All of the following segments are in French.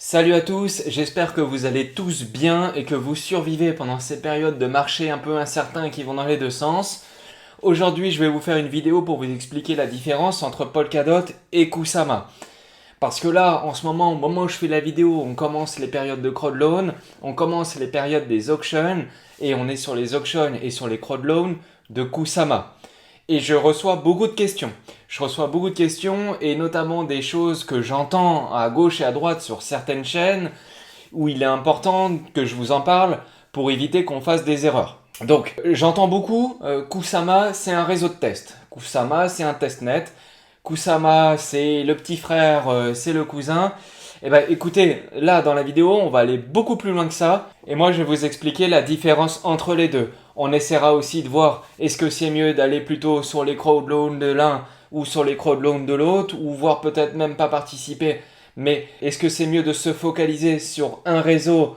Salut à tous, j'espère que vous allez tous bien et que vous survivez pendant ces périodes de marché un peu incertains et qui vont dans les deux sens. Aujourd'hui, je vais vous faire une vidéo pour vous expliquer la différence entre Polkadot et Kusama. Parce que là, en ce moment, au moment où je fais la vidéo, on commence les périodes de crowdloan, on commence les périodes des auctions, et on est sur les auctions et sur les crowdloan de Kusama. Et je reçois beaucoup de questions. Je reçois beaucoup de questions et notamment des choses que j'entends à gauche et à droite sur certaines chaînes où il est important que je vous en parle pour éviter qu'on fasse des erreurs. Donc j'entends beaucoup Kusama c'est un réseau de test. Kusama c'est un testnet. Kusama c'est le petit frère, c'est le cousin. Eh ben écoutez, là dans la vidéo on va aller beaucoup plus loin que ça et moi je vais vous expliquer la différence entre les deux. On essaiera aussi de voir est-ce que c'est mieux d'aller plutôt sur les crowdloans de l'un ou sur les crowdloans de l'autre ou voire peut-être même pas participer. Mais est-ce que c'est mieux de se focaliser sur un réseau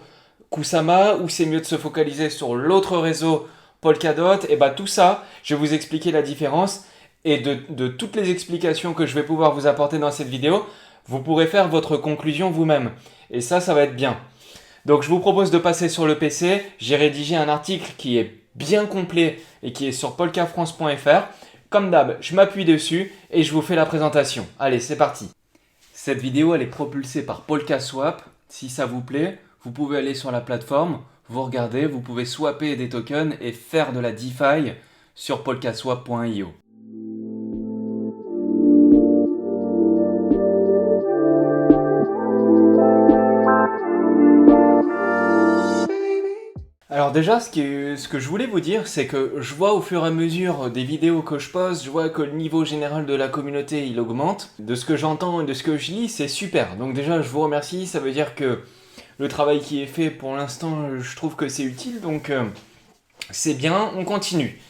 Kusama ou c'est mieux de se focaliser sur l'autre réseau Polkadot? Et bah tout ça, je vais vous expliquer la différence et de toutes les explications que je vais pouvoir vous apporter dans cette vidéo, vous pourrez faire votre conclusion vous-même. Et ça va être bien. Donc je vous propose de passer sur le PC. J'ai rédigé un article qui est bien complet et qui est sur polkafrance.fr. Comme d'hab, je m'appuie dessus et je vous fais la présentation. Allez, c'est parti. Cette vidéo, elle est propulsée par PolkaSwap. Si ça vous plaît, vous pouvez aller sur la plateforme, vous regardez, vous pouvez swapper des tokens et faire de la DeFi sur polkaswap.io. Alors déjà, ce que je voulais vous dire, c'est que je vois au fur et à mesure des vidéos que je poste, je vois que le niveau général de la communauté, il augmente. De ce que j'entends et de ce que je lis, c'est super. Donc déjà, je vous remercie, ça veut dire que le travail qui est fait pour l'instant, je trouve que c'est utile, donc c'est bien, on continue.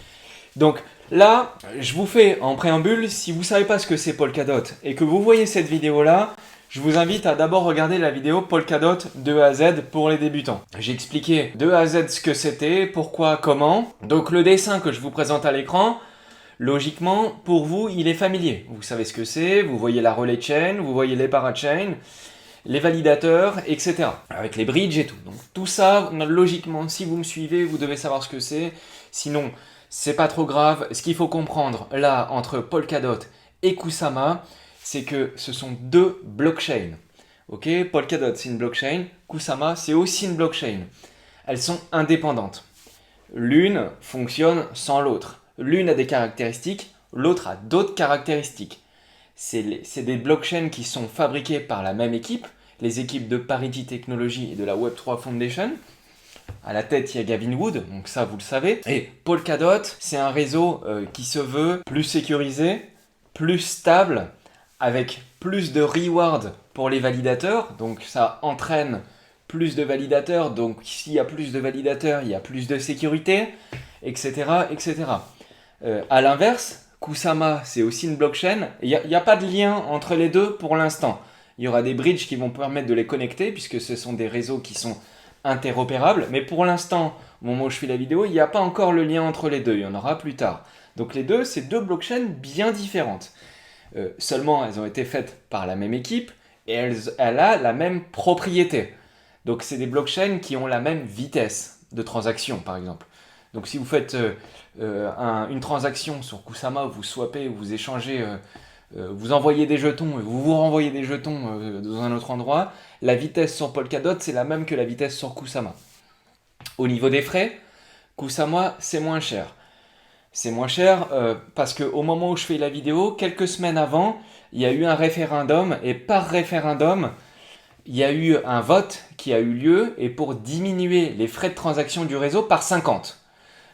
Donc là, je vous fais en préambule, si vous ne savez pas ce que c'est Polkadot et que vous voyez cette vidéo-là, je vous invite à d'abord regarder la vidéo Polkadot de A à Z pour les débutants. J'ai expliqué de A à Z ce que c'était, pourquoi, comment. Donc le dessin que je vous présente à l'écran, logiquement, pour vous, il est familier. Vous savez ce que c'est, vous voyez la relay chain, vous voyez les parachains, les validateurs, etc. Avec les bridges et tout. Donc tout ça, logiquement, si vous me suivez, vous devez savoir ce que c'est. Sinon, c'est pas trop grave. Ce qu'il faut comprendre là entre Polkadot et Kusama, c'est que ce sont deux blockchains. Ok, Polkadot c'est une blockchain, Kusama c'est aussi une blockchain. Elles sont indépendantes. L'une fonctionne sans l'autre. L'une a des caractéristiques, l'autre a d'autres caractéristiques. C'est des blockchains qui sont fabriquées par la même équipe, les équipes de Parity Technology et de la Web3 Foundation. À la tête, il y a Gavin Wood, donc ça vous le savez. Et Polkadot, c'est un réseau qui se veut plus sécurisé, plus stable, avec plus de reward pour les validateurs. Donc ça entraîne plus de validateurs. Donc s'il y a plus de validateurs, il y a plus de sécurité, etc. etc. À l'inverse, Kusama, c'est aussi une blockchain. Il n'y a pas de lien entre les deux pour l'instant. Il y aura des bridges qui vont permettre de les connecter, puisque ce sont des réseaux qui sont interopérables. Mais pour l'instant, au moment où je fais la vidéo, il n'y a pas encore le lien entre les deux. Il y en aura plus tard. Donc les deux, c'est deux blockchains bien différentes. Seulement, elles ont été faites par la même équipe et elle a la même propriété. Donc c'est des blockchains qui ont la même vitesse de transaction, par exemple. Donc si vous faites une transaction sur Kusama, vous swappez, vous échangez, vous envoyez des jetons et vous vous renvoyez des jetons dans un autre endroit, la vitesse sur Polkadot, c'est la même que la vitesse sur Kusama. Au niveau des frais, Kusama, c'est moins cher. C'est moins cher parce qu'au moment où je fais la vidéo, quelques semaines avant, il y a eu un référendum et par référendum, il y a eu un vote qui a eu lieu et pour diminuer les frais de transaction du réseau par 50.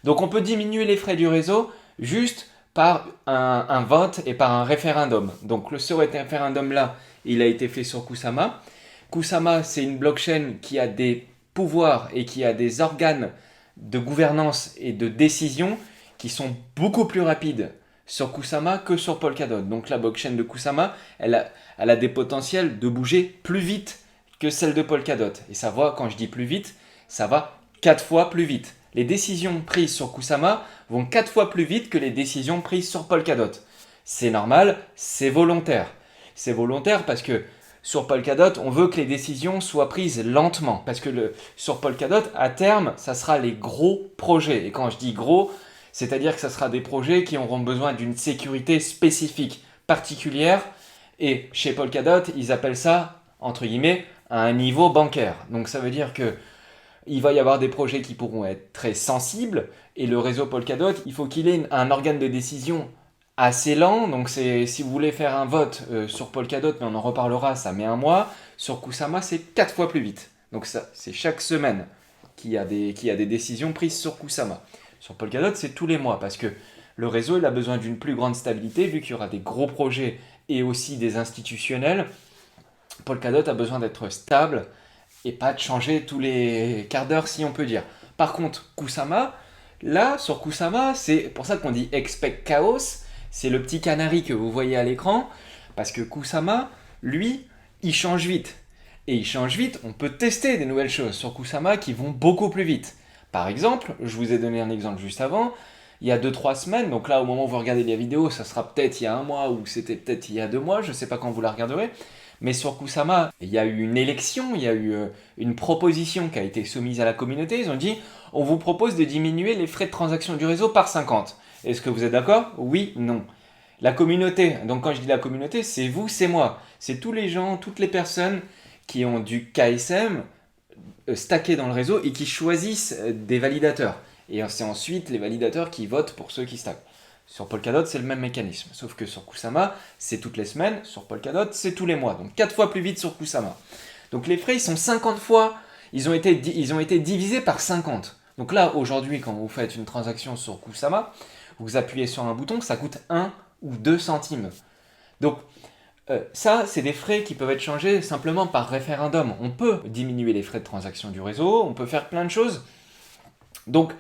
Donc on peut diminuer les frais du réseau juste par un vote et par un référendum. Donc ce référendum-là, il a été fait sur Kusama. Kusama, c'est une blockchain qui a des pouvoirs et qui a des organes de gouvernance et de décision qui sont beaucoup plus rapides sur Kusama que sur Polkadot. Donc la blockchain de Kusama, elle a des potentiels de bouger plus vite que celle de Polkadot. Et ça va, quand je dis plus vite, ça va 4 fois plus vite. Les décisions prises sur Kusama vont 4 fois plus vite que les décisions prises sur Polkadot. C'est normal, c'est volontaire. C'est volontaire parce que sur Polkadot, on veut que les décisions soient prises lentement. Parce que sur Polkadot, à terme, ça sera les gros projets. Et quand je dis gros, c'est-à-dire que ça sera des projets qui auront besoin d'une sécurité spécifique, particulière. Et chez Polkadot, ils appellent ça, entre guillemets, à un niveau bancaire. Donc ça veut dire que il va y avoir des projets qui pourront être très sensibles. Et le réseau Polkadot, il faut qu'il ait un organe de décision assez lent. Donc si vous voulez faire un vote sur Polkadot, mais on en reparlera, ça met un mois. Sur Kusama, c'est 4 fois plus vite. Donc ça, c'est chaque semaine qu'il y a des décisions prises sur Kusama. Sur Polkadot, c'est tous les mois parce que le réseau il a besoin d'une plus grande stabilité vu qu'il y aura des gros projets et aussi des institutionnels. Polkadot a besoin d'être stable et pas de changer tous les quarts d'heure si on peut dire. Par contre, Kusama, là, sur Kusama, c'est pour ça qu'on dit expect chaos, c'est le petit canari que vous voyez à l'écran, parce que Kusama, lui, il change vite. Et il change vite, on peut tester des nouvelles choses sur Kusama qui vont beaucoup plus vite. Par exemple, je vous ai donné un exemple juste avant, il y a 2-3 semaines, donc là au moment où vous regardez la vidéo, ça sera peut-être il y a un mois ou c'était peut-être il y a 2 mois, je ne sais pas quand vous la regarderez, mais sur Kusama, il y a eu une élection, il y a eu une proposition qui a été soumise à la communauté, ils ont dit on vous propose de diminuer les frais de transaction du réseau par 50. Est-ce que vous êtes d'accord? Oui, non. La communauté, donc quand je dis la communauté, c'est vous, c'est moi, c'est tous les gens, toutes les personnes qui ont du KSM stacké dans le réseau et qui choisissent des validateurs. Et c'est ensuite les validateurs qui votent pour ceux qui stackent. Sur Polkadot, c'est le même mécanisme. Sauf que sur Kusama, c'est toutes les semaines. Sur Polkadot, c'est tous les mois. Donc 4 fois plus vite sur Kusama. Donc les frais, ils sont 50 fois. Ils ont été divisés par 50. Donc là, aujourd'hui, quand vous faites une transaction sur Kusama, vous appuyez sur un bouton, ça coûte 1 ou 2 centimes. Donc ça, c'est des frais qui peuvent être changés simplement par référendum. On peut diminuer les frais de transaction du réseau, on peut faire plein de choses. Donc,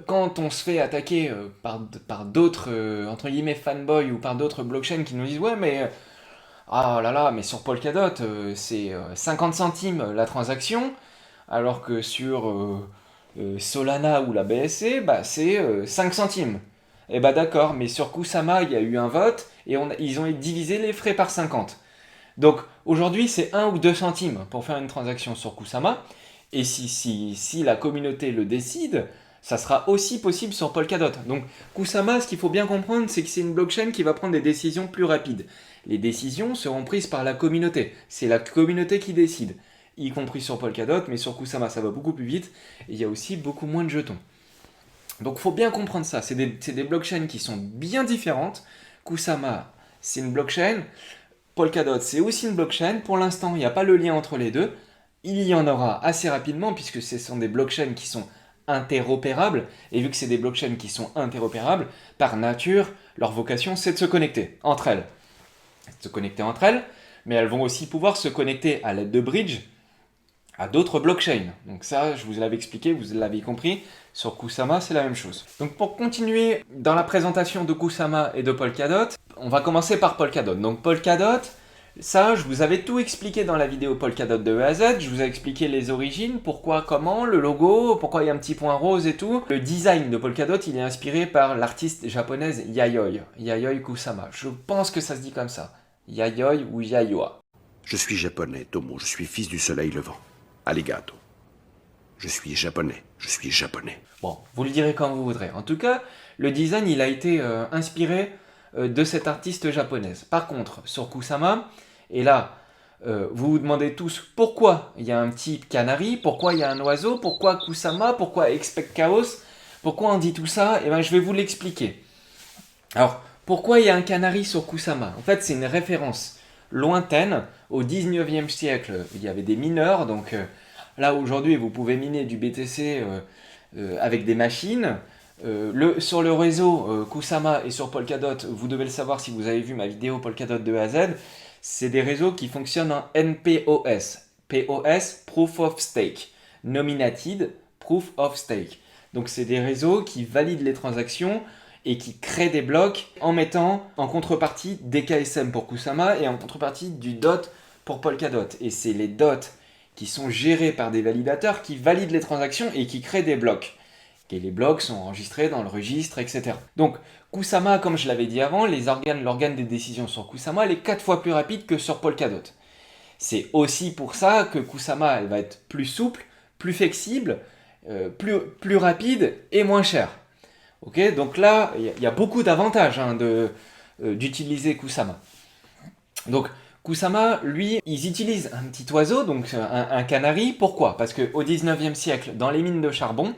quand on se fait attaquer par d'autres, entre guillemets, fanboys ou par d'autres blockchains qui nous disent « Ouais, mais ah là là, mais sur Polkadot, c'est 50 centimes la transaction, alors que sur Solana ou la BSC, bah, c'est 5 centimes. » Eh bah d'accord, mais sur Kusama, il y a eu un vote et ils ont divisé les frais par 50. Donc aujourd'hui, c'est 1 ou 2 centimes pour faire une transaction sur Kusama. Et si la communauté le décide, ça sera aussi possible sur Polkadot. Donc Kusama, ce qu'il faut bien comprendre, c'est que c'est une blockchain qui va prendre des décisions plus rapides. Les décisions seront prises par la communauté. C'est la communauté qui décide, y compris sur Polkadot, mais sur Kusama, ça va beaucoup plus vite. Et il y a aussi beaucoup moins de jetons. Donc il faut bien comprendre ça. C'est des blockchains qui sont bien différentes. Kusama, c'est une blockchain. Polkadot, c'est aussi une blockchain. Pour l'instant, il n'y a pas le lien entre les deux. Il y en aura assez rapidement puisque ce sont des blockchains qui sont interopérables. Et vu que c'est des blockchains qui sont interopérables, par nature, leur vocation, c'est de se connecter entre elles. Mais elles vont aussi pouvoir se connecter à l'aide de bridge à d'autres blockchains. Donc ça, je vous l'avais expliqué, vous l'avez compris. Sur Kusama, c'est la même chose. Donc pour continuer dans la présentation de Kusama et de Polkadot, on va commencer par Polkadot. Donc Polkadot, ça, je vous avais tout expliqué dans la vidéo Polkadot de E à Z. Je vous ai expliqué les origines, pourquoi, comment, le logo, pourquoi il y a un petit point rose et tout. Le design de Polkadot, il est inspiré par l'artiste japonaise Yayoi Kusama. Je pense que ça se dit comme ça. Yayoi ou Yayoi. Je suis japonais, Tomo. Je suis fils du soleil levant. Arigato. Je suis japonais. Je suis japonais. Bon, vous le direz quand vous voudrez. En tout cas, le design, il a été inspiré de cette artiste japonaise. Par contre, sur Kusama, et là, vous vous demandez tous pourquoi il y a un petit canari, pourquoi il y a un oiseau, pourquoi Kusama, pourquoi Expect Chaos, pourquoi on dit tout ça. Et bien, je vais vous l'expliquer. Alors, pourquoi il y a un canari sur Kusama? En fait, c'est une référence lointaine. Au 19e siècle, il y avait des mineurs, donc là aujourd'hui vous pouvez miner du BTC avec des machines. Sur le réseau Kusama et sur Polkadot, vous devez le savoir si vous avez vu ma vidéo Polkadot de A à Z, c'est des réseaux qui fonctionnent en NPOS. POS, Proof of Stake. Nominated Proof of Stake. Donc c'est des réseaux qui valident les transactions et qui créent des blocs en mettant en contrepartie des KSM pour Kusama et en contrepartie du DOT pour Polkadot. Et c'est les DOT qui sont gérés par des validateurs qui valident les transactions et qui créent des blocs. Et les blocs sont enregistrés dans le registre, etc. Donc Kusama, comme je l'avais dit avant, l'organe des décisions sur Kusama, elle est 4 fois plus rapide que sur Polkadot. C'est aussi pour ça que Kusama elle va être plus souple, plus flexible, plus rapide et moins cher. Ok, donc là, il y a beaucoup d'avantages hein, d'utiliser Kusama. Donc, Kusama, lui, ils utilisent un petit oiseau, donc un canari. Pourquoi? Parce qu'au 19e siècle, dans les mines de charbon,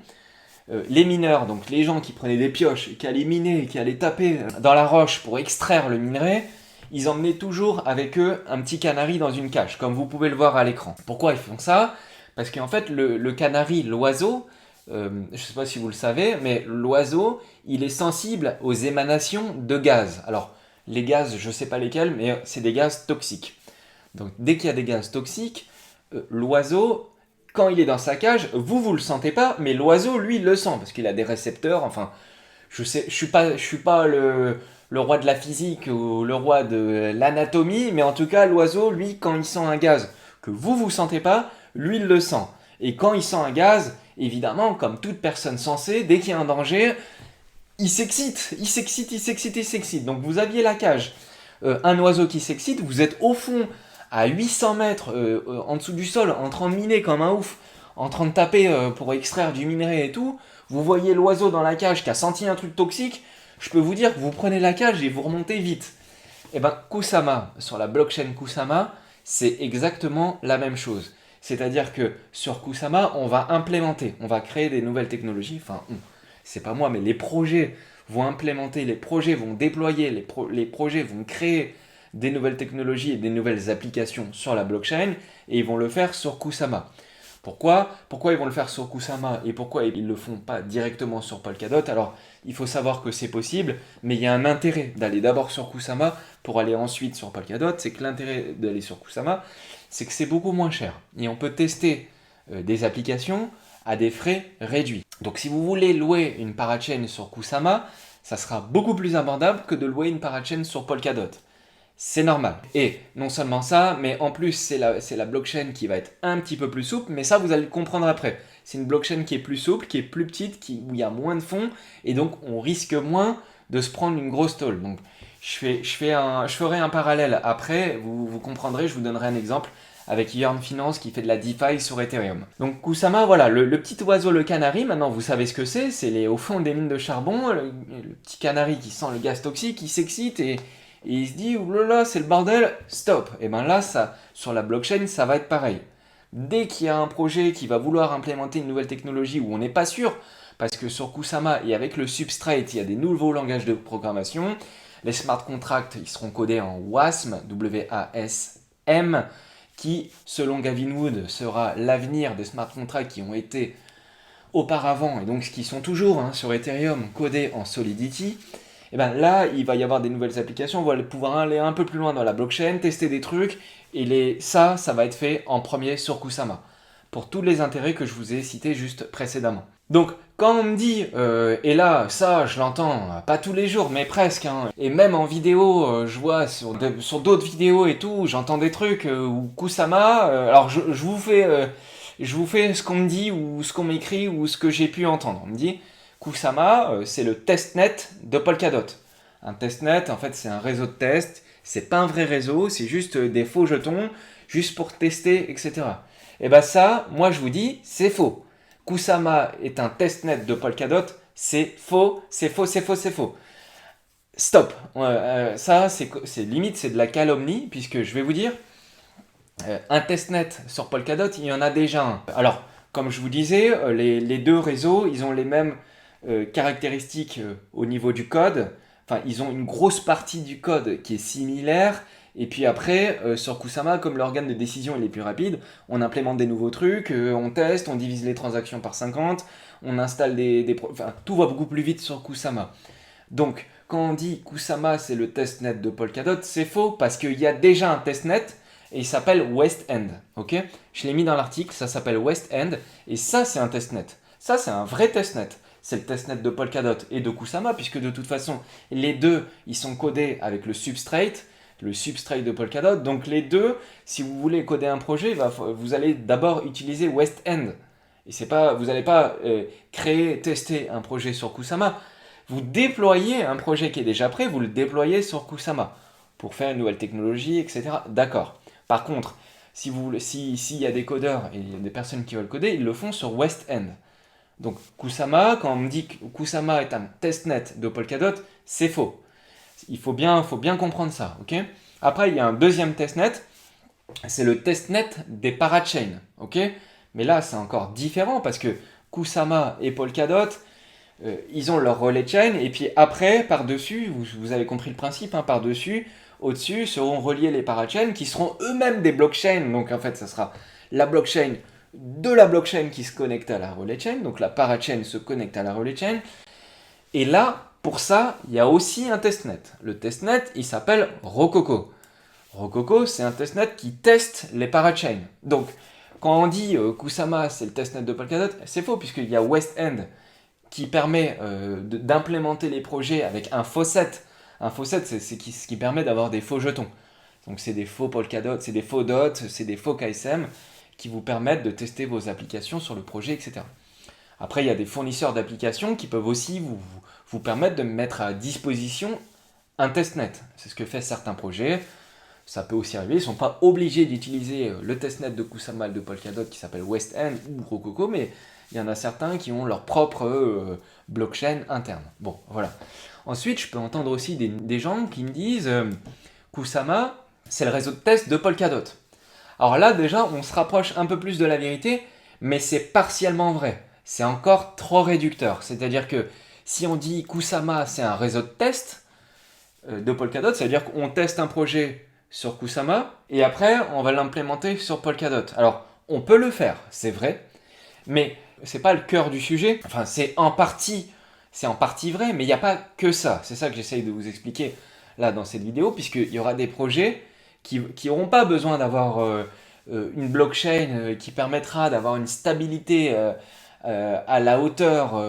les mineurs, donc les gens qui prenaient des pioches, qui allaient miner, qui allaient taper dans la roche pour extraire le minerai, ils emmenaient toujours avec eux un petit canari dans une cage, comme vous pouvez le voir à l'écran. Pourquoi ils font ça? Parce qu'en fait, le canari, l'oiseau, je ne sais pas si vous le savez, mais l'oiseau, il est sensible aux émanations de gaz. Alors, les gaz, je ne sais pas lesquels, mais c'est des gaz toxiques. Donc, dès qu'il y a des gaz toxiques, l'oiseau, quand il est dans sa cage, vous le sentez pas, mais l'oiseau, lui, il le sent, parce qu'il a des récepteurs, enfin, je suis pas le roi de la physique ou le roi de l'anatomie, mais en tout cas, l'oiseau, lui, quand il sent un gaz que vous sentez pas, lui, il le sent. Et quand il sent un gaz, évidemment, comme toute personne sensée, dès qu'il y a un danger, il s'excite. Donc vous aviez la cage. Un oiseau qui s'excite, vous êtes au fond, à 800 mètres, en dessous du sol, en train de miner comme un ouf, en train de taper pour extraire du minerai et tout. Vous voyez l'oiseau dans la cage qui a senti un truc toxique. Je peux vous dire que vous prenez la cage et vous remontez vite. Et ben Kusama, sur la blockchain Kusama, c'est exactement la même chose. C'est-à-dire que sur Kusama, on va implémenter, on va créer des nouvelles technologies. Enfin, c'est pas moi, mais les projets vont implémenter, les projets vont déployer, les projets vont créer des nouvelles technologies et des nouvelles applications sur la blockchain et ils vont le faire sur Kusama. Pourquoi ils vont le faire sur Kusama et pourquoi ils ne le font pas directement sur Polkadot? Alors, il faut savoir que c'est possible, mais il y a un intérêt d'aller d'abord sur Kusama pour aller ensuite sur Polkadot. C'est que l'intérêt d'aller sur Kusama, c'est que c'est beaucoup moins cher. Et on peut tester des applications à des frais réduits. Donc si vous voulez louer une parachain sur Kusama, ça sera beaucoup plus abordable que de louer une parachain sur Polkadot. C'est normal. Et non seulement ça, mais en plus c'est la blockchain qui va être un petit peu plus souple, mais ça vous allez le comprendre après. C'est une blockchain qui est plus souple, qui est plus petite, où il y a moins de fonds, et donc on risque moins de se prendre une grosse tôle. Donc je ferai un parallèle après, vous comprendrez, je vous donnerai un exemple avec Yearn Finance qui fait de la DeFi sur Ethereum. Donc Kusama, voilà, le petit oiseau, le canari, maintenant vous savez ce que c'est au fond des mines de charbon, le petit canari qui sent le gaz toxique, qui s'excite et il se dit, oulala, c'est le bordel, stop. Et bien là, ça, sur la blockchain, ça va être pareil. Dès qu'il y a un projet qui va vouloir implémenter une nouvelle technologie où on n'est pas sûr, parce que sur Kusama et avec le Substrate, il y a des nouveaux langages de programmation, les smart contracts, ils seront codés en WASM, W-A-S-M, qui, selon Gavin Wood, sera l'avenir des smart contracts qui ont été auparavant, et donc qui sont toujours sur Ethereum, codés en Solidity. Et bien là, il va y avoir des nouvelles applications, on va pouvoir aller un peu plus loin dans la blockchain, tester des trucs, et ça va être fait en premier sur Kusama, pour tous les intérêts que je vous ai cités juste précédemment. Donc, quand on me dit, et là, ça, je l'entends, pas tous les jours, mais presque, et même en vidéo, je vois sur d'autres vidéos et tout, j'entends des trucs où Kusama, alors je vous fais ce qu'on me dit, ou ce qu'on m'écrit, ou ce que j'ai pu entendre. On me dit, Kusama, c'est le testnet de Polkadot. Un testnet, en fait, c'est un réseau de test, c'est pas un vrai réseau, c'est juste des faux jetons, juste pour tester, etc. Et ben ça, moi je vous dis, c'est faux. Kusama est un testnet de Polkadot, c'est faux. Stop. Ça, c'est limite, c'est de la calomnie, puisque je vais vous dire, un testnet sur Polkadot, il y en a déjà un. Alors, comme je vous disais, les deux réseaux, ils ont les mêmes caractéristiques au niveau du code. Enfin, ils ont une grosse partie du code qui est similaire. Et puis après, sur Kusama, comme l'organe de décision il est plus rapide, on implémente des nouveaux trucs, on teste, on divise les transactions par 50, on installe enfin, tout va beaucoup plus vite sur Kusama. Donc, quand on dit Kusama c'est le testnet de Polkadot, c'est faux parce qu'il y a déjà un testnet et il s'appelle West End. Ok, je l'ai mis dans l'article, ça s'appelle West End et ça c'est un testnet. Ça c'est un vrai testnet. C'est le testnet de Polkadot et de Kusama puisque de toute façon les deux ils sont codés avec le substrate de Polkadot. Donc les deux, si vous voulez coder un projet, vous allez d'abord utiliser West End. Et vous n'allez pas créer, tester un projet sur Kusama. Vous déployez un projet qui est déjà prêt, vous le déployez sur Kusama pour faire une nouvelle technologie, etc. D'accord. Par contre, s'il y a des codeurs et il y a des personnes qui veulent coder, ils le font sur West End. Donc Kusama, quand on me dit que Kusama est un testnet de Polkadot, c'est faux. Il faut bien comprendre ça, ok? Après, il y a un deuxième testnet, c'est le testnet des parachains, ok? Mais là, c'est encore différent parce que Kusama et Polkadot, ils ont leur relay chain, et puis après, par-dessus, vous avez compris le principe, hein, par-dessus, au-dessus, seront reliés les parachains qui seront eux-mêmes des blockchains. Donc en fait, ça sera la blockchain de la blockchain qui se connecte à la relay chain, donc la parachain se connecte à la relay chain. Et là, pour ça, il y a aussi un testnet. Le testnet, il s'appelle Rococo. Rococo, c'est un testnet qui teste les parachains. Donc, quand on dit Kusama, c'est le testnet de Polkadot, c'est faux, puisqu'il y a West End qui permet d'implémenter les projets avec un faucet. Un faucet, c'est ce qui permet d'avoir des faux jetons. Donc, c'est des faux Polkadot, c'est des faux DOT, c'est des faux KSM qui vous permettent de tester vos applications sur le projet, etc. Après, il y a des fournisseurs d'applications qui peuvent aussi vous permettre de mettre à disposition un testnet. C'est ce que fait certains projets. Ça peut aussi arriver, ils ne sont pas obligés d'utiliser le testnet de Kusama et de Polkadot qui s'appelle West End ou Rococo, mais il y en a certains qui ont leur propre blockchain interne. Bon, voilà. Ensuite, je peux entendre aussi des gens qui me disent Kusama, c'est le réseau de test de Polkadot. Alors là, déjà, on se rapproche un peu plus de la vérité, mais c'est partiellement vrai. C'est encore trop réducteur. C'est-à-dire que si on dit Kusama, c'est un réseau de test de Polkadot, c'est-à-dire qu'on teste un projet sur Kusama et après, on va l'implémenter sur Polkadot. Alors, on peut le faire, c'est vrai, mais c'est pas le cœur du sujet. Enfin, c'est en partie vrai, mais il n'y a pas que ça. C'est ça que j'essaye de vous expliquer là dans cette vidéo, puisqu'il y aura des projets qui n'auront pas besoin d'avoir une blockchain qui permettra d'avoir une stabilité à la hauteur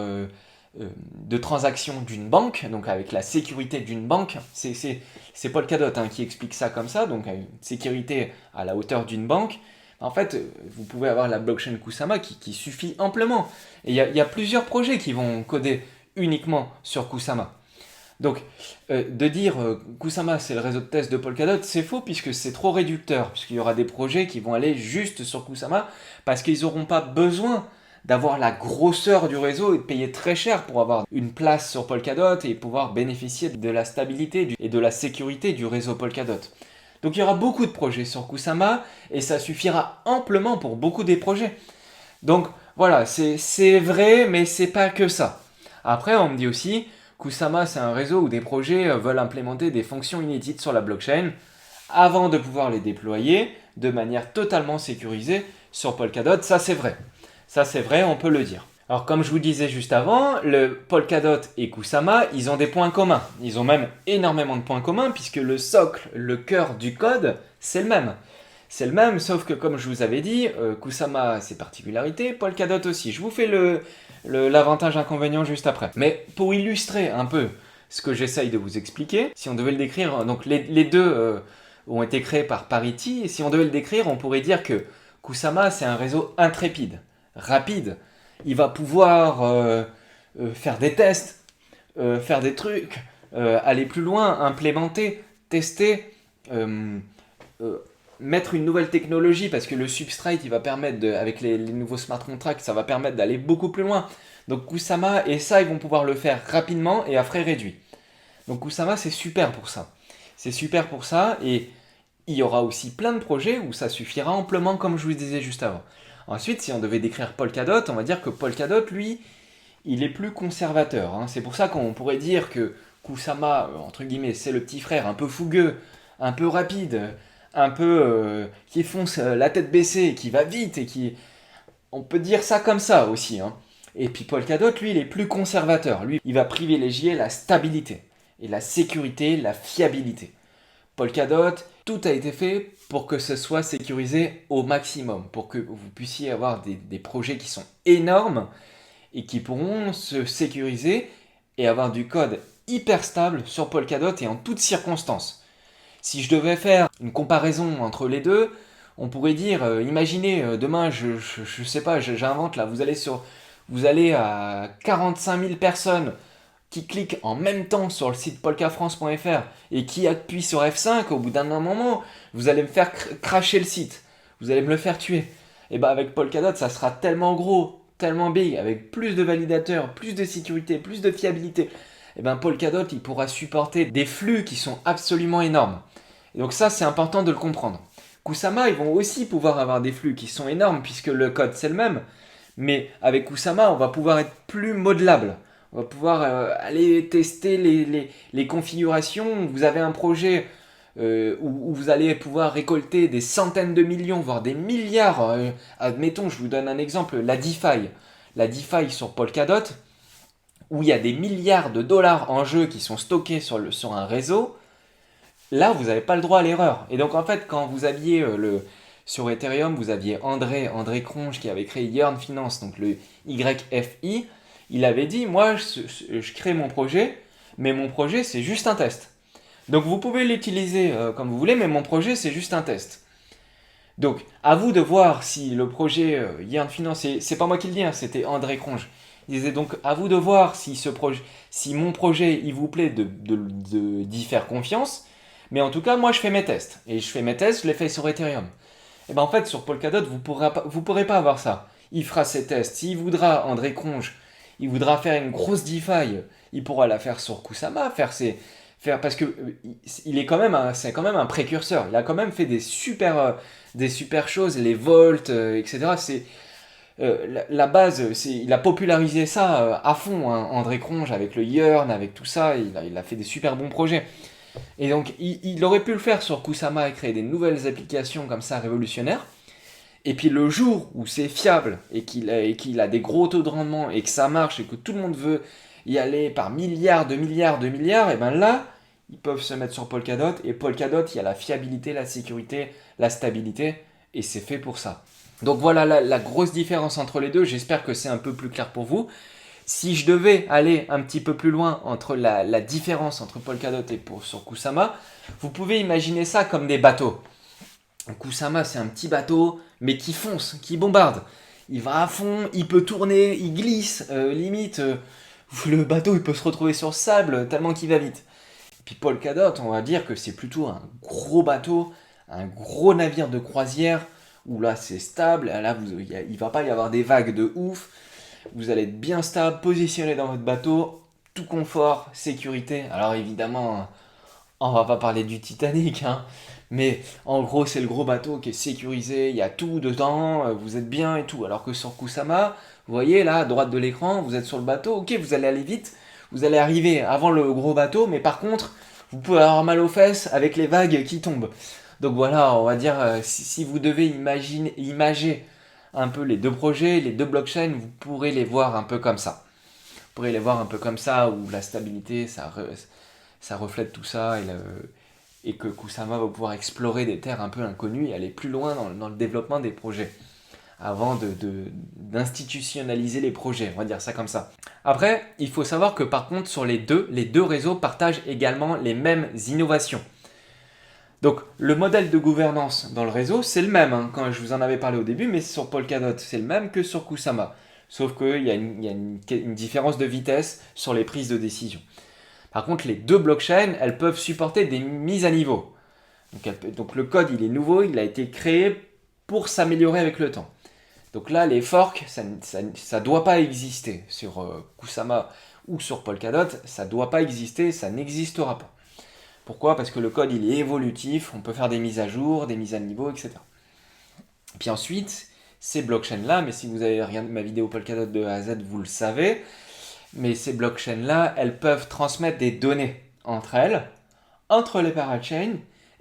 de transaction d'une banque, donc avec la sécurité d'une banque. C'est Polkadot qui explique ça comme ça, donc une sécurité à la hauteur d'une banque. En fait, vous pouvez avoir la blockchain Kusama qui suffit amplement. Et il y a plusieurs projets qui vont coder uniquement sur Kusama. Donc, de dire Kusama c'est le réseau de test de Polkadot, c'est faux puisque c'est trop réducteur, puisqu'il y aura des projets qui vont aller juste sur Kusama parce qu'ils n'auront pas besoin d'avoir la grosseur du réseau et de payer très cher pour avoir une place sur Polkadot et pouvoir bénéficier de la stabilité et de la sécurité du réseau Polkadot. Donc il y aura beaucoup de projets sur Kusama et ça suffira amplement pour beaucoup des projets. Donc voilà, c'est vrai, mais c'est pas que ça. Après, on me dit aussi, Kusama c'est un réseau où des projets veulent implémenter des fonctions inédites sur la blockchain avant de pouvoir les déployer de manière totalement sécurisée sur Polkadot. Ça c'est vrai. Ça c'est vrai, on peut le dire. Alors comme je vous disais juste avant, le Polkadot et Kusama, ils ont des points communs. Ils ont même énormément de points communs puisque le socle, le cœur du code, c'est le même. C'est le même, sauf que comme je vous avais dit, Kusama a ses particularités, Polkadot aussi. Je vous fais l'avantage-inconvénient juste après. Mais pour illustrer un peu ce que j'essaye de vous expliquer, si on devait le décrire, donc les deux ont été créés par Parity, et si on devait le décrire, on pourrait dire que Kusama c'est un réseau intrépide, rapide. Il va pouvoir faire des tests, faire des trucs, aller plus loin, implémenter, tester, mettre une nouvelle technologie parce que le substrate il va permettre avec les nouveaux smart contracts ça va permettre d'aller beaucoup plus loin. Donc Kusama et ça ils vont pouvoir le faire rapidement et à frais réduits. Donc Kusama c'est super pour ça. C'est super pour ça et il y aura aussi plein de projets où ça suffira amplement comme je vous le disais juste avant. Ensuite si on devait décrire Polkadot, on va dire que Polkadot lui il est plus conservateur. C'est pour ça qu'on pourrait dire que Kusama entre guillemets c'est le petit frère un peu fougueux, un peu rapide, un peu qui fonce la tête baissée, qui va vite et qui... On peut dire ça comme ça aussi. Et puis Polkadot, lui, il est plus conservateur. Lui, il va privilégier la stabilité et la sécurité, la fiabilité. Polkadot, tout a été fait pour que ce soit sécurisé au maximum, pour que vous puissiez avoir des projets qui sont énormes et qui pourront se sécuriser et avoir du code hyper stable sur Polkadot et en toutes circonstances. Si je devais faire une comparaison entre les deux, on pourrait dire, imaginez, demain, je sais pas, j'invente là, vous allez à 45 000 personnes qui cliquent en même temps sur le site polkafrance.fr et qui appuient sur F5, au bout d'un moment, vous allez me faire cracher le site. vous allez me le faire tuer. Et bah avec Polkadot, ça sera tellement gros, tellement big, avec plus de validateurs, plus de sécurité, plus de fiabilité. Et ben Polkadot, il pourra supporter des flux qui sont absolument énormes. Et donc ça, c'est important de le comprendre. Kusama, ils vont aussi pouvoir avoir des flux qui sont énormes puisque le code c'est le même. Mais avec Kusama, on va pouvoir être plus modelable. On va pouvoir aller tester les configurations. Vous avez un projet où vous allez pouvoir récolter des centaines de millions, voire des milliards. Admettons, je vous donne un exemple, la DeFi. La DeFi sur Polkadot, où il y a des milliards de dollars en jeu qui sont stockés sur un réseau. Là, vous n'avez pas le droit à l'erreur. Et donc, en fait, quand vous aviez sur Ethereum, vous aviez André Cronje qui avait créé Yearn Finance, donc le YFI. Il avait dit, moi, je crée mon projet, mais mon projet, c'est juste un test. Donc, vous pouvez l'utiliser comme vous voulez, mais mon projet, c'est juste un test. Donc, à vous de voir si le projet Yearn Finance, c'est pas moi qui le dis, hein, c'était André Cronje. Il disait donc, à vous de voir si mon projet, il vous plaît d'y faire confiance. Mais en tout cas, moi, je fais mes tests. Et je fais mes tests, je les fais sur Ethereum. Et bien en fait, sur Polkadot, vous pourrez pas avoir ça. Il fera ses tests. S'il voudra, André Cronje, il voudra faire une grosse DeFi, il pourra la faire sur Kusama, parce que il est quand même c'est quand même un précurseur. Il a quand même fait des super choses, les Volt, etc. C'est la base, il a popularisé ça à fond, hein, André Cronje, avec le Yearn, avec tout ça. Il a fait des super bons projets. Et donc, il aurait pu le faire sur Kusama et créer des nouvelles applications comme ça révolutionnaires. Et puis le jour où c'est fiable et qu'il a des gros taux de rendement et que ça marche et que tout le monde veut y aller par milliards de milliards de milliards, et ben là, ils peuvent se mettre sur Polkadot. Et Polkadot, il y a la fiabilité, la sécurité, la stabilité. Et c'est fait pour ça. Donc voilà la grosse différence entre les deux. J'espère que c'est un peu plus clair pour vous. Si je devais aller un petit peu plus loin entre la différence entre Polkadot et sur Kusama, vous pouvez imaginer ça comme des bateaux. Kusama, c'est un petit bateau, mais qui fonce, qui bombarde. Il va à fond, il peut tourner, il glisse, limite, le bateau il peut se retrouver sur le sable tellement qu'il va vite. Puis Polkadot, on va dire que c'est plutôt un gros bateau, un gros navire de croisière, où là c'est stable, là il ne va pas y avoir des vagues de ouf. Vous allez être bien stable, positionné dans votre bateau, tout confort, sécurité. Alors évidemment, on va pas parler du Titanic, hein, mais en gros c'est le gros bateau qui est sécurisé, il y a tout dedans, vous êtes bien et tout. Alors que sur Kusama, vous voyez là à droite de l'écran, vous êtes sur le bateau, ok vous allez aller vite, vous allez arriver avant le gros bateau, mais par contre vous pouvez avoir mal aux fesses avec les vagues qui tombent. Donc voilà, on va dire, si vous devez imager un peu les deux projets, les deux blockchains, vous pourrez les voir un peu comme ça. Vous pourrez les voir un peu comme ça, où la stabilité, ça reflète tout ça, et que Kusama va pouvoir explorer des terres un peu inconnues et aller plus loin dans le développement des projets, avant d'institutionnaliser les projets, on va dire ça comme ça. Après, il faut savoir que par contre, sur les deux réseaux partagent également les mêmes innovations. Donc le modèle de gouvernance dans le réseau, c'est le même, hein, quand je vous en avais parlé au début, mais sur Polkadot, c'est le même que sur Kusama. Sauf qu'il y a une différence de vitesse sur les prises de décision. Par contre, les deux blockchains, elles peuvent supporter des mises à niveau. Donc le code, il est nouveau, il a été créé pour s'améliorer avec le temps. Donc là, les forks, ça ne doit pas exister sur Kusama ou sur Polkadot, ça ne doit pas exister, ça n'existera pas. Pourquoi? Parce que le code il est évolutif, on peut faire des mises à jour, des mises à niveau, etc. Puis ensuite, ces blockchains-là, mais si vous avez regardé ma vidéo Polkadot de A à Z, vous le savez, mais ces blockchains-là, elles peuvent transmettre des données entre elles, entre les parachains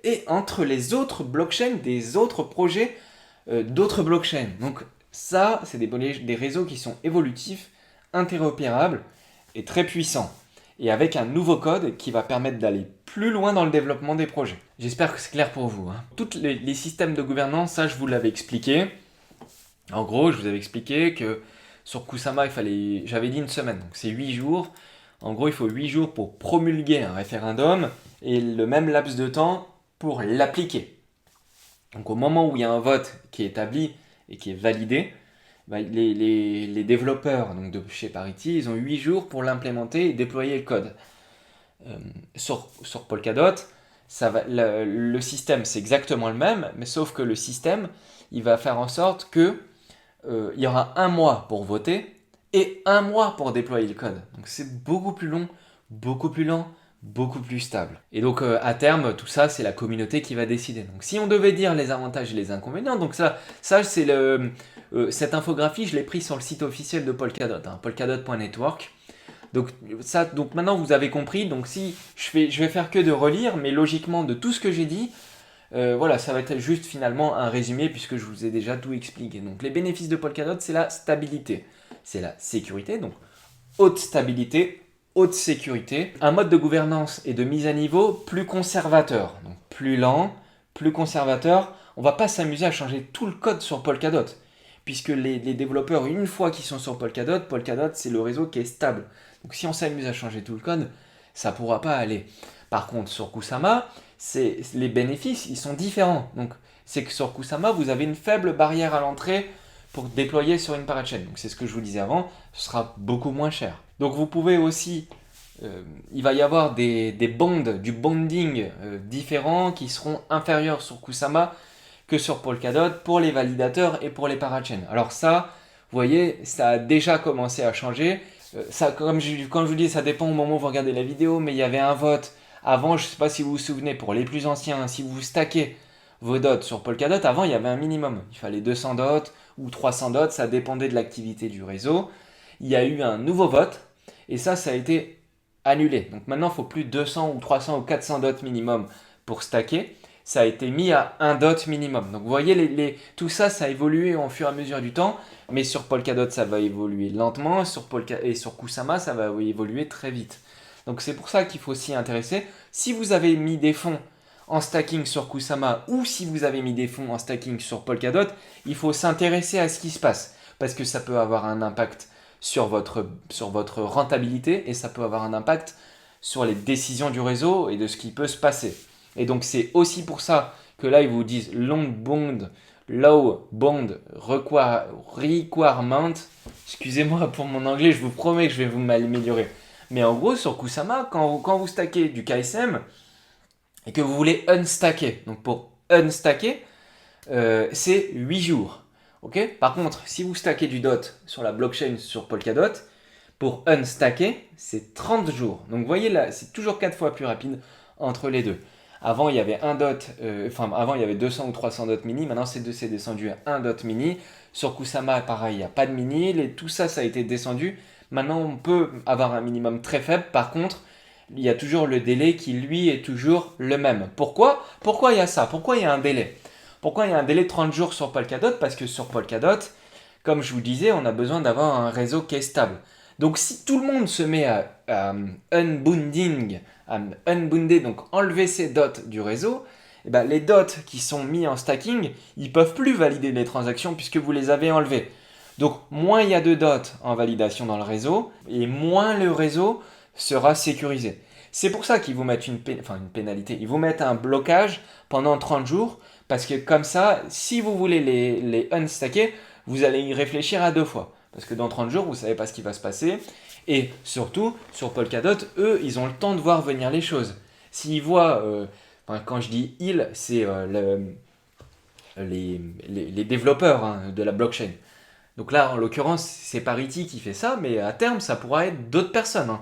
et entre les autres blockchains des autres projets d'autres blockchains. Donc ça, c'est des réseaux qui sont évolutifs, interopérables et très puissants. Et avec un nouveau code qui va permettre d'aller plus loin dans le développement des projets. J'espère que c'est clair pour vous, hein. Tous les systèmes de gouvernance, ça je vous l'avais expliqué. En gros, je vous avais expliqué que sur Kusama, j'avais dit une semaine, donc c'est 8 jours. En gros, il faut 8 jours pour promulguer un référendum et le même laps de temps pour l'appliquer. Donc au moment où il y a un vote qui est établi et qui est validé, les développeurs donc de chez Parity, ils ont 8 jours pour l'implémenter et déployer le code. Sur Polkadot, le système c'est exactement le même, mais sauf que le système, il va faire en sorte que il y aura un mois pour voter et un mois pour déployer le code. Donc c'est beaucoup plus long, beaucoup plus lent, beaucoup plus stable. Et donc à terme, tout ça, c'est la communauté qui va décider. Donc si on devait dire les avantages et les inconvénients, donc ça c'est cette infographie, je l'ai prise sur le site officiel de Polkadot, hein, polkadot.network. Donc maintenant vous avez compris. Donc si je vais faire que de relire, mais logiquement de tout ce que j'ai dit, voilà, ça va être juste finalement un résumé puisque je vous ai déjà tout expliqué. Donc les bénéfices de Polkadot, c'est la stabilité, c'est la sécurité, donc haute stabilité, haute sécurité, un mode de gouvernance et de mise à niveau plus conservateur, donc plus lent, plus conservateur. On va pas s'amuser à changer tout le code sur Polkadot, puisque les développeurs, une fois qu'ils sont sur Polkadot, Polkadot c'est le réseau qui est stable. Donc si on s'amuse à changer tout le code, ça pourra pas aller. Par contre, sur Kusama, les bénéfices, ils sont différents. Donc, c'est que sur Kusama, vous avez une faible barrière à l'entrée pour déployer sur une parachain. Donc, c'est ce que je vous disais avant, ce sera beaucoup moins cher. Donc, vous pouvez aussi, il va y avoir des bonds, du bonding différents qui seront inférieurs sur Kusama que sur Polkadot pour les validateurs et pour les parachains. Alors ça, vous voyez, ça a déjà commencé à changer. Ça, comme je vous dis, ça dépend au moment où vous regardez la vidéo, mais il y avait un vote. Avant, je ne sais pas si vous vous souvenez, pour les plus anciens, si vous stackez vos dots sur Polkadot, avant il y avait un minimum. Il fallait 200 dots ou 300 dots, ça dépendait de l'activité du réseau. Il y a eu un nouveau vote et ça a été annulé. Donc maintenant, il ne faut plus 200 ou 300 ou 400 dots minimum pour stacker. Ça a été mis à 1 dot minimum. Donc vous voyez, tout ça, ça a évolué au fur et à mesure du temps. Mais sur Polkadot, ça va évoluer lentement. Et sur Kusama, ça va évoluer très vite. Donc c'est pour ça qu'il faut s'y intéresser. Si vous avez mis des fonds en stacking sur Kusama ou si vous avez mis des fonds en stacking sur Polkadot, il faut s'intéresser à ce qui se passe. Parce que ça peut avoir un impact sur votre rentabilité et ça peut avoir un impact sur les décisions du réseau et de ce qui peut se passer. Et donc c'est aussi pour ça que là ils vous disent long bond, low bond requirement. Excusez-moi pour mon anglais, je vous promets que je vais vous m'améliorer. Mais en gros sur Kusama, quand vous stackez du KSM et que vous voulez unstacker, donc pour unstacker, c'est 8 jours. Okay. Par contre, si vous stackez du DOT sur la blockchain sur Polkadot, pour unstacker, c'est 30 jours. Donc vous voyez là, c'est toujours 4 fois plus rapide entre les deux. Avant, il y avait avant, il y avait 200 ou 300 dots mini. Maintenant, c'est descendu à 1 dot mini. Sur Kusama, pareil, il n'y a pas de mini. Tout ça, ça a été descendu. Maintenant, on peut avoir un minimum très faible. Par contre, il y a toujours le délai qui, lui, est toujours le même. Pourquoi il y a ça? Pourquoi il y a un délai? Pourquoi il y a un délai de 30 jours sur Polkadot? Parce que sur Polkadot, comme je vous disais, on a besoin d'avoir un réseau qui est stable. Donc, si tout le monde se met à unbounder, donc enlever ces dots du réseau, et ben les dots qui sont mis en stacking, ils peuvent plus valider les transactions puisque vous les avez enlevés. Donc moins il y a de dots en validation dans le réseau, et moins le réseau sera sécurisé. C'est pour ça qu'ils vous mettent une pénalité, ils vous mettent un blocage pendant 30 jours, parce que comme ça, si vous voulez les unstacker, vous allez y réfléchir à 2 fois. Parce que dans 30 jours, vous ne savez pas ce qui va se passer. Et surtout, sur Polkadot, eux, ils ont le temps de voir venir les choses. S'ils voient, quand je dis ils, c'est les développeurs de la blockchain. Donc là, en l'occurrence, c'est Parity qui fait ça, mais à terme, ça pourra être d'autres personnes.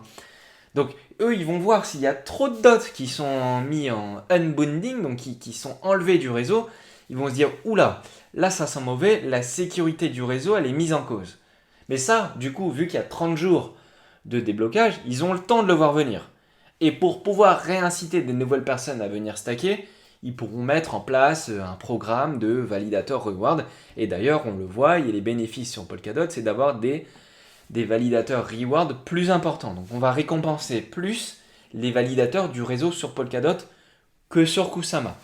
Donc eux, ils vont voir s'il y a trop de dots qui sont mis en unbounding, donc qui sont enlevés du réseau. Ils vont se dire, oula, là ça sent mauvais, la sécurité du réseau, elle est mise en cause. Mais ça, du coup, vu qu'il y a 30 jours de déblocage, ils ont le temps de le voir venir. Et pour pouvoir réinciter des nouvelles personnes à venir stacker, ils pourront mettre en place un programme de validateur reward. Et d'ailleurs, on le voit, il y a les bénéfices sur Polkadot, c'est d'avoir des validateurs reward plus importants. Donc on va récompenser plus les validateurs du réseau sur Polkadot que sur Kusama.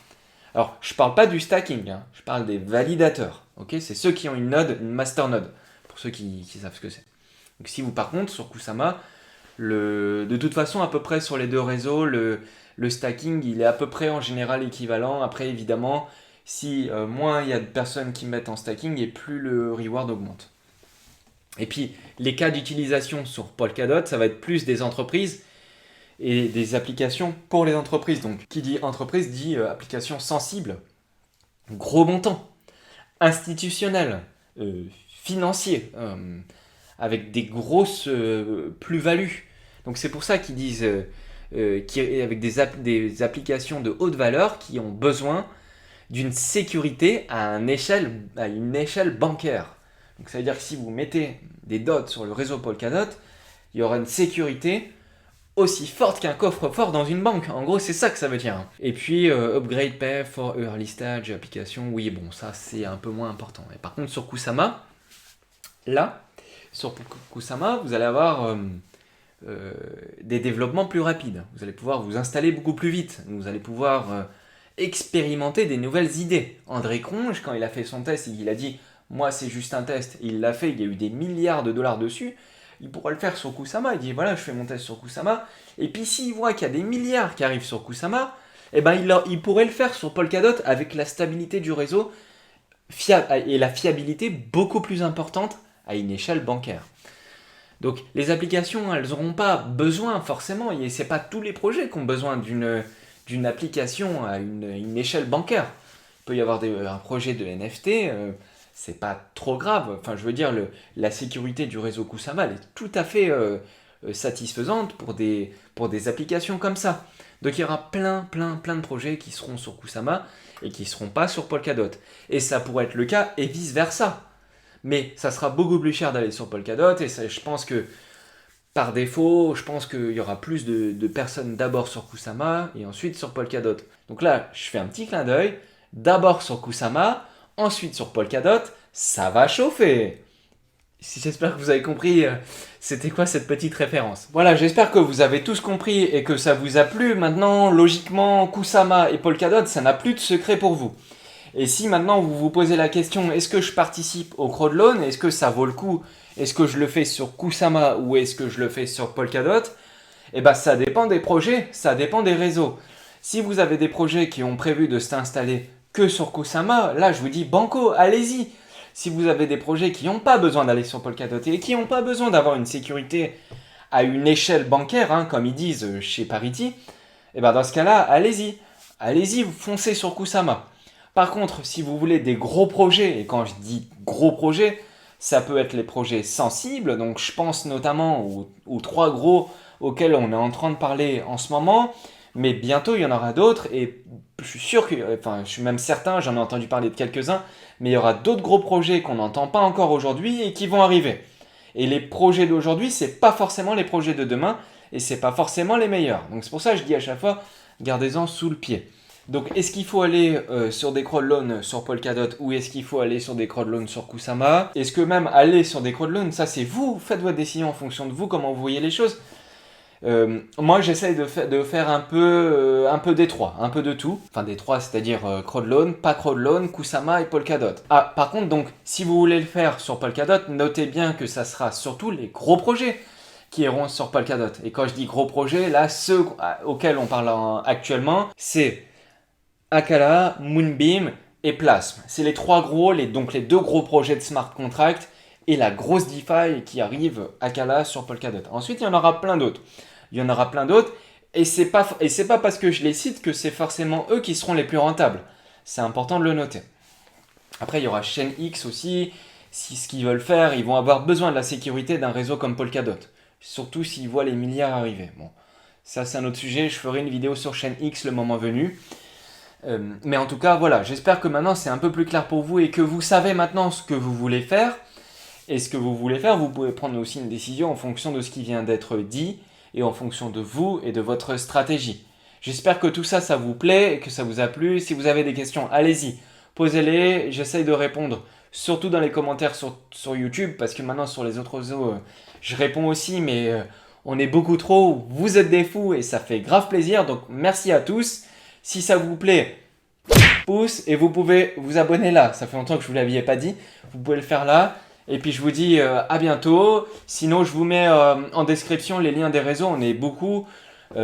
Alors, je ne parle pas du stacking, je parle des validateurs. Okay, c'est ceux qui ont une node, une master node, pour ceux qui savent ce que c'est. Donc si vous, par contre, sur Kusama, de toute façon, à peu près sur les deux réseaux, le stacking, il est à peu près en général équivalent. Après, évidemment, si moins il y a de personnes qui mettent en stacking, et plus le reward augmente. Et puis, les cas d'utilisation sur Polkadot, ça va être plus des entreprises et des applications pour les entreprises. Donc, qui dit entreprise dit application sensible, gros montant. institutionnel, financier, avec des grosses plus-values. Donc c'est pour ça qu'ils disent, avec des applications de haute valeur qui ont besoin d'une sécurité à une échelle bancaire. Donc ça veut dire que si vous mettez des dots sur le réseau Polkadot, il y aura une sécurité aussi forte qu'un coffre-fort dans une banque. En gros, c'est ça que ça veut dire. Et puis, upgrade pay for early stage application, oui, bon, ça c'est un peu moins important. Et par contre, sur Kusama, là, sur Kusama, vous allez avoir des développements plus rapides. Vous allez pouvoir vous installer beaucoup plus vite. Vous allez pouvoir expérimenter des nouvelles idées. André Cronge, quand il a fait son test, il a dit « Moi, c'est juste un test ». Il l'a fait, il y a eu des milliards de dollars dessus. Il pourra le faire sur Kusama. Il dit « Voilà, je fais mon test sur Kusama ». Et puis, s'il voit qu'il y a des milliards qui arrivent sur Kusama, eh ben, il pourrait le faire sur Polkadot avec la stabilité du réseau et la fiabilité beaucoup plus importante à une échelle bancaire. Donc, les applications, elles n'auront pas besoin forcément, et ce n'est pas tous les projets qui ont besoin d'une application à une échelle bancaire. Il peut y avoir un projet de NFT, c'est pas trop grave. Enfin, je veux dire, la sécurité du réseau Kusama, elle est tout à fait satisfaisante pour des applications comme ça. Donc, il y aura plein de projets qui seront sur Kusama et qui ne seront pas sur Polkadot. Et ça pourrait être le cas et vice-versa. Mais ça sera beaucoup plus cher d'aller sur Polkadot et ça, je pense que par défaut, je pense qu'il y aura plus de personnes d'abord sur Kusama et ensuite sur Polkadot. Donc là, je fais un petit clin d'œil. D'abord sur Kusama, ensuite sur Polkadot, ça va chauffer. J'espère que vous avez compris c'était quoi cette petite référence. Voilà, j'espère que vous avez tous compris et que ça vous a plu. Maintenant, logiquement, Kusama et Polkadot, ça n'a plus de secret pour vous. Et si maintenant vous vous posez la question, est-ce que je participe au crowdloan? Est-ce que ça vaut le coup? Est-ce que je le fais sur Kusama ou est-ce que je le fais sur Polkadot? Eh bien, ça dépend des projets, ça dépend des réseaux. Si vous avez des projets qui ont prévu de s'installer que sur Kusama, là, je vous dis banco, allez-y. Si vous avez des projets qui n'ont pas besoin d'aller sur Polkadot et qui n'ont pas besoin d'avoir une sécurité à une échelle bancaire, comme ils disent chez Parity, eh ben dans ce cas-là, allez-y. Allez-y, foncez sur Kusama. Par contre, si vous voulez des gros projets, et quand je dis gros projets, ça peut être les projets sensibles, donc je pense notamment aux 3 gros auxquels on est en train de parler en ce moment, mais bientôt il y en aura d'autres, et je suis sûr je suis même certain, j'en ai entendu parler de quelques-uns, mais il y aura d'autres gros projets qu'on n'entend pas encore aujourd'hui et qui vont arriver. Et les projets d'aujourd'hui, c'est pas forcément les projets de demain, et c'est pas forcément les meilleurs. Donc c'est pour ça que je dis à chaque fois, gardez-en sous le pied. Donc, est-ce qu'il faut aller sur des crowdloans sur Polkadot ou est-ce qu'il faut aller sur des crowdloans sur Kusama? Est-ce que même aller sur des crowdloans, ça c'est vous, faites votre décision en fonction de vous, comment vous voyez les choses. Moi, j'essaye de faire un peu des trois, un peu de tout. Enfin, des trois, c'est-à-dire crowdloan, pas crowdloan, Kusama et Polkadot. Ah, par contre, donc, si vous voulez le faire sur Polkadot, notez bien que ça sera surtout les gros projets qui iront sur Polkadot. Et quand je dis gros projets, là, ceux auxquels on parle actuellement, c'est Akala, Moonbeam et Plasm. C'est les 3 gros, donc les 2 gros projets de smart contract et la grosse DeFi qui arrive Akala sur Polkadot. Ensuite, il y en aura plein d'autres. Et c'est pas parce que je les cite que c'est forcément eux qui seront les plus rentables. C'est important de le noter. Après, il y aura Chainx aussi. Si ce qu'ils veulent faire, ils vont avoir besoin de la sécurité d'un réseau comme Polkadot. Surtout s'ils voient les milliards arriver. Bon, ça c'est un autre sujet. Je ferai une vidéo sur Chainx le moment venu. Mais en tout cas, voilà, j'espère que maintenant c'est un peu plus clair pour vous et que vous savez maintenant ce que vous voulez faire. Et ce que vous voulez faire, vous pouvez prendre aussi une décision en fonction de ce qui vient d'être dit et en fonction de vous et de votre stratégie. J'espère que tout ça, ça vous plaît et que ça vous a plu. Si vous avez des questions, allez-y, posez-les. J'essaye de répondre, surtout dans les commentaires sur YouTube, parce que maintenant sur les autres réseaux, je réponds aussi, mais on est beaucoup trop. Vous êtes des fous et ça fait grave plaisir. Donc merci à tous. Si ça vous plaît, pouce et vous pouvez vous abonner là. Ça fait longtemps que je ne vous l'aviez pas dit. Vous pouvez le faire là. Et puis je vous dis à bientôt. Sinon, je vous mets en description les liens des réseaux. On est beaucoup.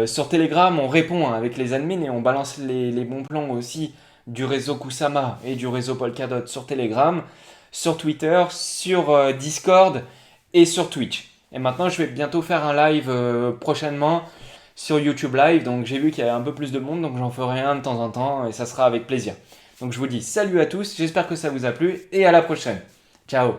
Sur Telegram, on répond avec les admins et on balance les bons plans aussi du réseau Kusama et du réseau Polkadot sur Telegram, sur Twitter, sur Discord et sur Twitch. Et maintenant, je vais bientôt faire un live prochainement sur YouTube Live, donc j'ai vu qu'il y avait un peu plus de monde, donc j'en ferai un de temps en temps et ça sera avec plaisir. Donc je vous dis salut à tous, j'espère que ça vous a plu et à la prochaine. Ciao.